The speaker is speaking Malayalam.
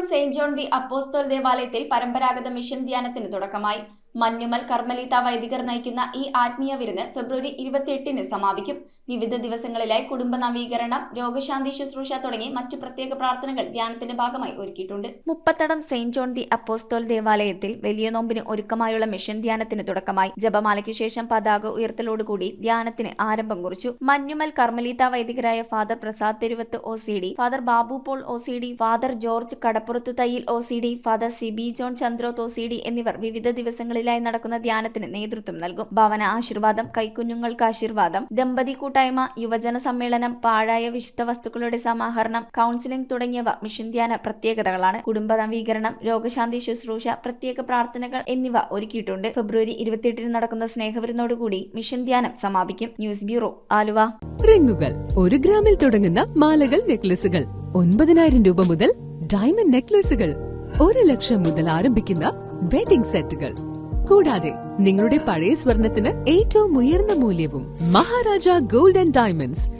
മുപ്പത്തടം സെയിന്റ് ജോൺ ദി അപ്പോസ്തോൽ ദേവാലയത്തിൽ പരമ്പരാഗത മിഷൻ ധ്യാനത്തിന് തുടക്കമായി. മഞ്ഞുമൽ കർമ്മലീത്ത വൈദികർ നയിക്കുന്ന ഈ ആത്മീയ വിരുന്ന് ഫെബ്രുവരി 28-ന് സമാപിക്കും. വിവിധ ദിവസങ്ങളിലായി കുടുംബ നവീകരണം, രോഗശാന്തി ശുശ്രൂഷ തുടങ്ങി മറ്റു പ്രത്യേക പ്രാർത്ഥനകൾ ധ്യാനത്തിന്റെ ഭാഗമായി ഒരുക്കിയിട്ടുണ്ട്. മുപ്പത്തടം സെയിന്റ് ജോൺ ദി അപ്പോസ്തോൽ ദേവാലയത്തിൽ വലിയ നോമ്പിന് ഒരുക്കമായുള്ള മിഷൻ ധ്യാനത്തിന് തുടക്കമായി. ജപമാലയ്ക്കു ശേഷം പതാക ഉയർത്തലോടുകൂടി ധ്യാനത്തിന് ആരംഭം കുറിച്ചു. മഞ്ഞുമൽ കർമ്മലീത്ത വൈദികരായ father Prasad Theruvath OCD, father Babu Paul OCD, father George Kadappurathu Thayyil OCD, father Sibi John Chandroth OCD എന്നിവർ വിവിധ ദിവസങ്ങളിൽ നടക്കുന്ന ധ്യാനത്തിന് നേതൃത്വം നൽകും. ഭവന ആശീർവാദം, കൈക്കുഞ്ഞുങ്ങൾക്ക് ആശീർവാദം, ദമ്പതി കൂട്ടായ്മ, യുവജന സമ്മേളനം, പാഴായ വിശുദ്ധ വസ്തുക്കളുടെ സമാഹരണം, കൗൺസിലിംഗ് തുടങ്ങിയവ മിഷൻ ധ്യാന പ്രത്യേകതകളാണ്. കുടുംബ നവീകരണം, രോഗശാന്തി ശുശ്രൂഷ, പ്രത്യേക പ്രാർത്ഥനകൾ എന്നിവ ഒരുക്കിയിട്ടുണ്ട്. ഫെബ്രുവരി 28-ന് നടക്കുന്ന സ്നേഹവിരുന്നോടുകൂടി മിഷൻ ധ്യാനം സമാപിക്കും. News bureau, Aluva. റിങ്ങുകൾ 1 ഗ്രാമിൽ തുടങ്ങുന്ന മാലകൾ, നെക്ലസുകൾ 9,000 രൂപ മുതൽ ഡയമണ്ട് നെക്ലസുകൾ 1 ലക്ഷം മുതൽ ആരംഭിക്കുന്ന വെഡിംഗ് സെറ്റുകൾ, കൂടാതെ നിങ്ങളുടെ പഴയ സ്വർണത്തിന് ഏറ്റവും ഉയർന്ന മൂല്യവും മഹാരാജ ഗോൾഡ് ആൻഡ് ഡയമണ്ട്സ്